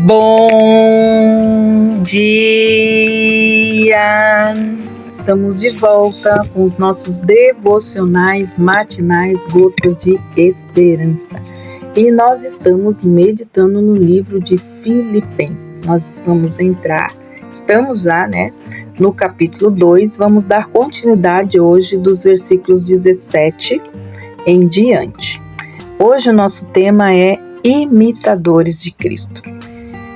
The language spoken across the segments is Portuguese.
Bom dia! Estamos de volta com os nossos devocionais matinais Gotas de Esperança. E nós estamos meditando no livro de Filipenses. Nós estamos já, no capítulo 2, vamos dar continuidade hoje dos versículos 17 em diante. Hoje o nosso tema é imitadores de Cristo.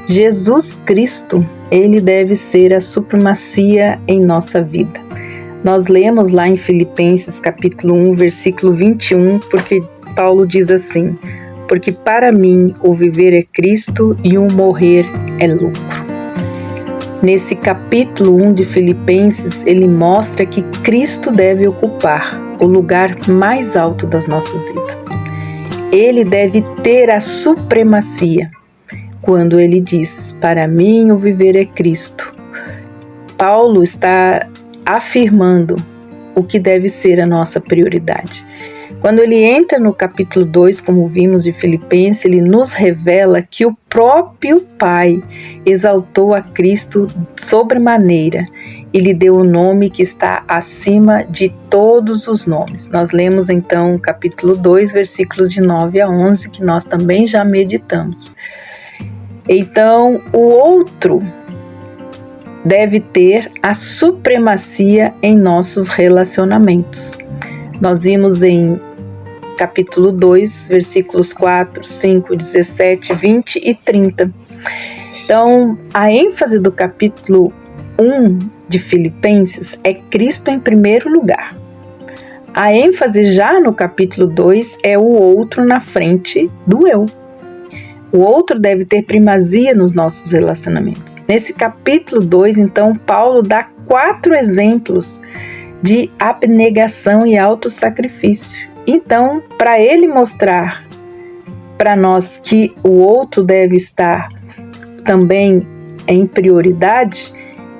Jesus Cristo, ele deve ser a supremacia em nossa vida. Nós lemos lá em Filipenses capítulo 1, versículo 21, porque Paulo diz assim: porque para mim o viver é Cristo e o morrer é lucro. Nesse capítulo 1 de Filipenses, ele mostra que Cristo deve ocupar o lugar mais alto das nossas vidas. Ele deve ter a supremacia. Quando ele diz, para mim o viver é Cristo, Paulo está afirmando o que deve ser a nossa prioridade. Quando ele entra no capítulo 2, como vimos de Filipenses, ele nos revela que o próprio Pai exaltou a Cristo sobremaneira e lhe deu o nome que está acima de todos os nomes. Nós lemos então o capítulo 2, versículos de 9 a 11, que nós também já meditamos. Então, o outro deve ter a supremacia em nossos relacionamentos. Nós vimos em capítulo 2, versículos 4, 5, 17, 20 e 30. Então, a ênfase do capítulo 1 de Filipenses é Cristo em primeiro lugar. A ênfase já no capítulo 2 é o outro na frente do eu. O outro deve ter primazia nos nossos relacionamentos. Nesse capítulo 2, então, Paulo dá 4 exemplos de abnegação e autossacrifício. Então, para ele mostrar para nós que o outro deve estar também em prioridade,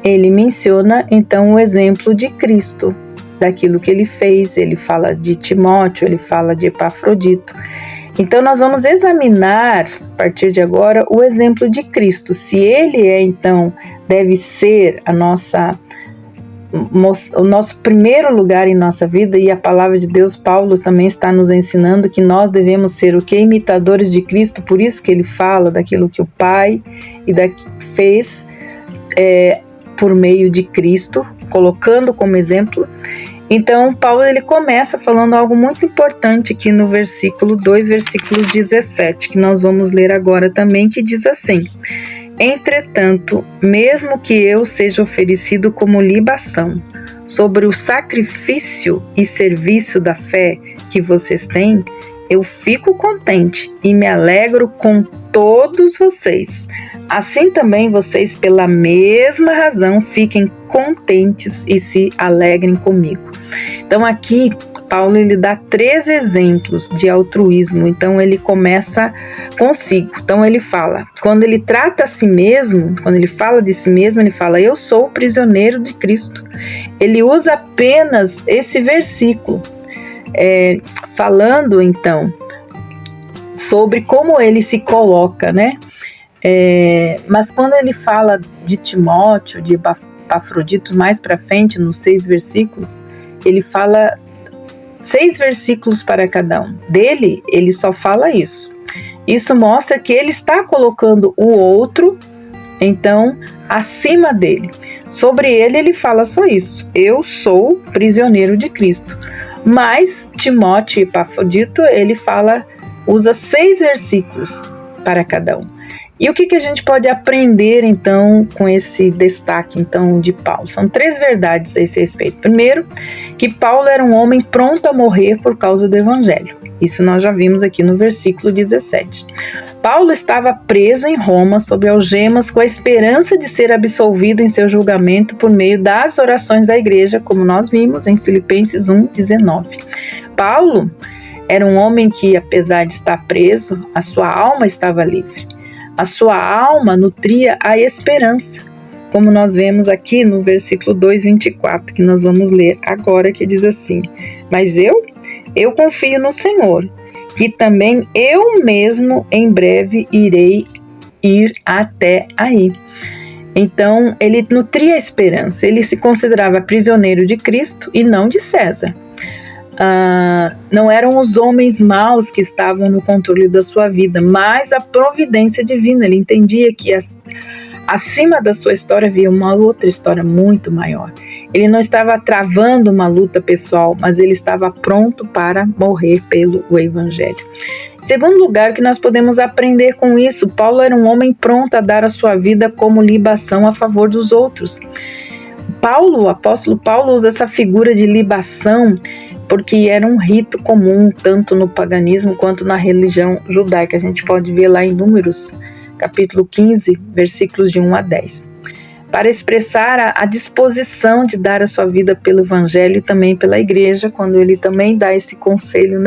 ele menciona, então, o exemplo de Cristo, daquilo que ele fez. Ele fala de Timóteo, ele fala de Epafrodito. Então, nós vamos examinar, a partir de agora, o exemplo de Cristo. Se ele então, deve ser o nosso primeiro lugar em nossa vida, e a palavra de Deus, Paulo também está nos ensinando que nós devemos ser o que? Imitadores de Cristo, por isso que ele fala daquilo que o Pai fez por meio de Cristo, colocando como exemplo. Então, Paulo ele começa falando algo muito importante aqui no versículo 2, versículo 17, que nós vamos ler agora também, que diz assim: entretanto, mesmo que eu seja oferecido como libação sobre o sacrifício e serviço da fé que vocês têm, eu fico contente e me alegro com todos vocês. Assim também vocês, pela mesma razão, fiquem contentes e se alegrem comigo. Então aqui, Paulo ele dá 3 exemplos de altruísmo. Então ele começa consigo. Então ele fala, quando ele trata a si mesmo, quando ele fala de si mesmo, ele fala, eu sou o prisioneiro de Cristo. Ele usa apenas esse versículo, falando então sobre como ele se coloca, mas quando ele fala de Timóteo, de Epafrodito, mais para frente, nos 6 versículos, ele fala 6 versículos para cada um. Dele, ele só fala isso. Isso mostra que ele está colocando o outro, então, acima dele. Sobre ele fala só isso. Eu sou prisioneiro de Cristo. Mas Timóteo e Epafrodito, ele usa 6 versículos para cada um. E o que a gente pode aprender, então, com esse destaque, então, de Paulo? São 3 verdades a esse respeito. Primeiro, que Paulo era um homem pronto a morrer por causa do Evangelho. Isso nós já vimos aqui no versículo 17. Paulo estava preso em Roma sob algemas com a esperança de ser absolvido em seu julgamento por meio das orações da igreja, como nós vimos em Filipenses 1:19. Paulo era um homem que, apesar de estar preso, a sua alma estava livre. A sua alma nutria a esperança, como nós vemos aqui no versículo 2:24, que nós vamos ler agora, que diz assim: mas eu confio no Senhor, que também eu mesmo em breve irei ir até aí. Então, ele nutria a esperança, ele se considerava prisioneiro de Cristo e não de César. Não eram os homens maus que estavam no controle da sua vida, mas a providência divina. Ele entendia que acima da sua história havia uma outra história muito maior. Ele não estava travando uma luta pessoal, mas ele estava pronto para morrer pelo Evangelho. Em segundo lugar, o que nós podemos aprender com isso? Paulo era um homem pronto a dar a sua vida como libação a favor dos outros. O apóstolo Paulo usa essa figura de libação porque era um rito comum tanto no paganismo quanto na religião judaica. A gente pode ver lá em Números, capítulo 15, versículos de 1 a 10. Para expressar a disposição de dar a sua vida pelo Evangelho e também pela igreja, quando ele também dá esse conselho,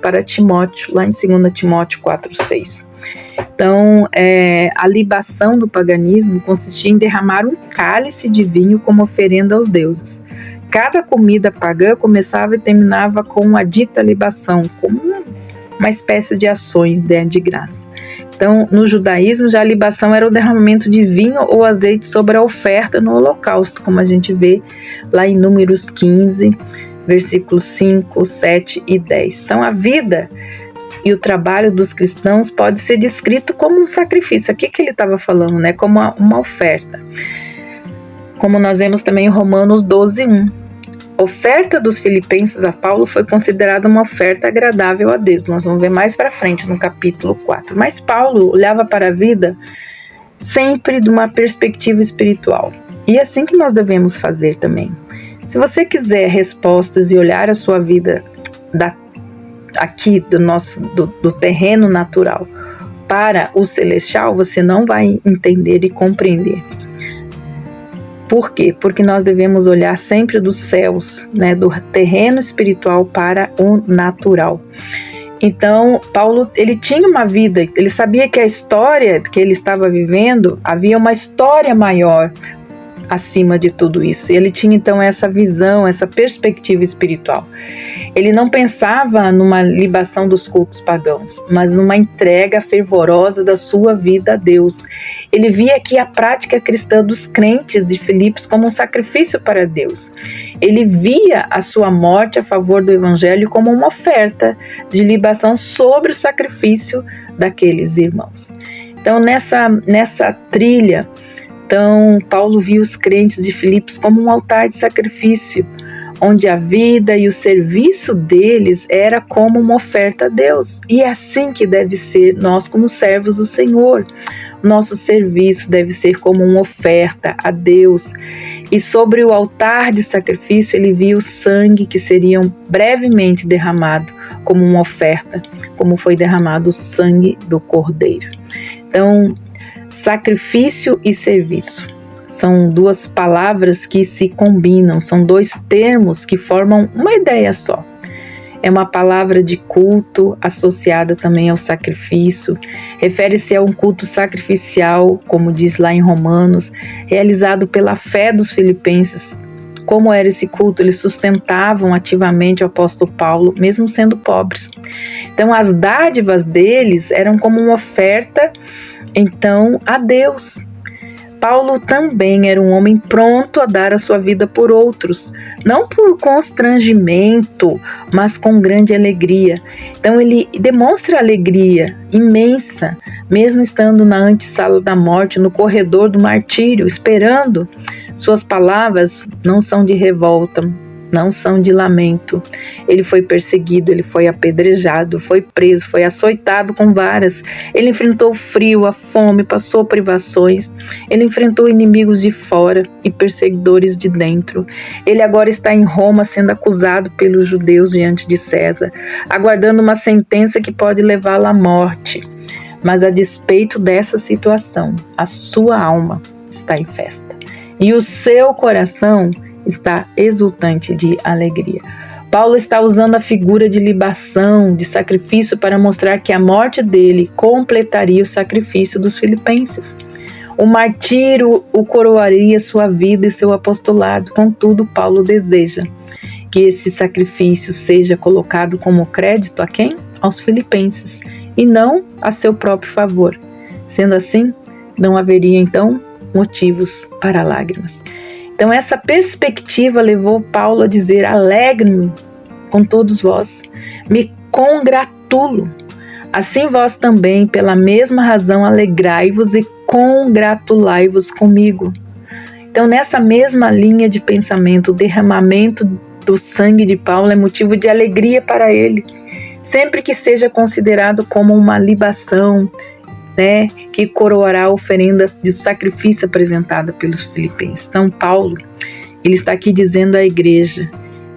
para Timóteo, lá em 2 Timóteo 4:6. Então, a libação do paganismo consistia em derramar um cálice de vinho como oferenda aos deuses. Cada comida pagã começava e terminava com a dita libação, como uma espécie de ações de graça. Então, no judaísmo, já a libação era o derramamento de vinho ou azeite sobre a oferta no holocausto, como a gente vê lá em Números 15, versículos 5, 7 e 10. Então, a vida e o trabalho dos cristãos pode ser descrito como um sacrifício. Aqui que ele estava falando, como uma oferta. Como nós vemos também em Romanos 12:1. A oferta dos filipenses a Paulo foi considerada uma oferta agradável a Deus. Nós vamos ver mais para frente no capítulo 4. Mas Paulo olhava para a vida sempre de uma perspectiva espiritual. E é assim que nós devemos fazer também. Se você quiser respostas e olhar a sua vida aqui do terreno natural para o celestial, você não vai entender e compreender. Por quê? Porque nós devemos olhar sempre dos céus, do terreno espiritual para o natural. Então, Paulo, ele tinha uma vida, ele sabia que a história que ele estava vivendo, havia uma história maior acima de tudo isso. Ele tinha então essa visão, essa perspectiva espiritual. Ele não pensava numa libação dos cultos pagãos, mas numa entrega fervorosa da sua vida a Deus. Ele via aqui a prática cristã dos crentes de Filipos como um sacrifício para Deus. Ele via a sua morte a favor do Evangelho como uma oferta de libação sobre o sacrifício daqueles irmãos. Então, nessa trilha, Paulo viu os crentes de Filipos como um altar de sacrifício, onde a vida e o serviço deles era como uma oferta a Deus. E é assim que deve ser nós como servos do Senhor. Nosso serviço deve ser como uma oferta a Deus. E sobre o altar de sacrifício ele viu o sangue que seria brevemente derramado como uma oferta, como foi derramado o sangue do Cordeiro. Então, sacrifício e serviço são duas palavras que se combinam, são dois termos que formam uma ideia só. É uma palavra de culto associada também ao sacrifício, refere-se a um culto sacrificial, como diz lá em Romanos, realizado pela fé dos filipenses. Como era esse culto? Eles sustentavam ativamente o apóstolo Paulo, mesmo sendo pobres. Então, as dádivas deles eram como uma oferta então a Deus. Paulo também era um homem pronto a dar a sua vida por outros, não por constrangimento, mas com grande alegria. Então ele demonstra alegria imensa, mesmo estando na antessala da morte, no corredor do martírio, esperando. Suas palavras não são de revolta, não são de lamento. Ele foi perseguido, ele foi apedrejado, foi preso, foi açoitado com varas. Ele enfrentou o frio, a fome, passou privações. Ele enfrentou inimigos de fora e perseguidores de dentro. Ele agora está em Roma sendo acusado pelos judeus diante de César, aguardando uma sentença que pode levá-lo à morte. Mas a despeito dessa situação, a sua alma está em festa. E o seu coração está exultante de alegria. Paulo está usando a figura de libação, de sacrifício, para mostrar que a morte dele completaria o sacrifício dos filipenses. O martírio o coroaria sua vida e seu apostolado. Contudo, Paulo deseja que esse sacrifício seja colocado como crédito a quem? Aos filipenses, e não a seu próprio favor. Sendo assim, não haveria então motivos para lágrimas. Então essa perspectiva levou Paulo a dizer: alegro-me com todos vós, me congratulo. Assim vós também, pela mesma razão, alegrai-vos e congratulai-vos comigo. Então, nessa mesma linha de pensamento, o derramamento do sangue de Paulo é motivo de alegria para ele, sempre que seja considerado como uma libação, né, que coroará a oferenda de sacrifício apresentada pelos filipenses. Então, Paulo, ele está aqui dizendo à igreja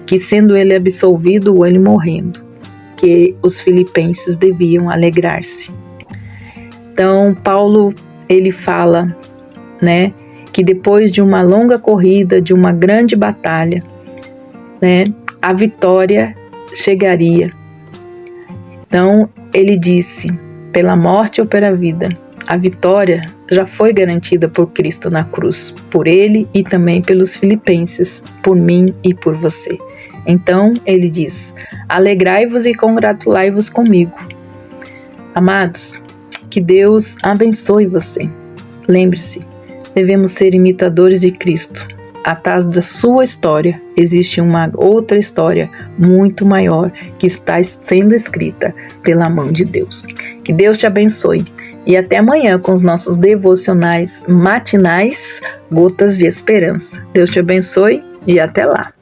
que, sendo ele absolvido ou ele morrendo, que os filipenses deviam alegrar-se. Então, Paulo, ele fala, né, que depois de uma longa corrida, de uma grande batalha, né, a vitória chegaria. Então, ele disse: pela morte ou pela vida, a vitória já foi garantida por Cristo na cruz, por ele e também pelos filipenses, por mim e por você. Então, ele diz: alegrai-vos e congratulai-vos comigo. Amados, que Deus abençoe você. Lembre-se, devemos ser imitadores de Cristo. Atrás da sua história existe uma outra história muito maior que está sendo escrita pela mão de Deus. Que Deus te abençoe e até amanhã com os nossos devocionais matinais Gotas de Esperança. Deus te abençoe e até lá.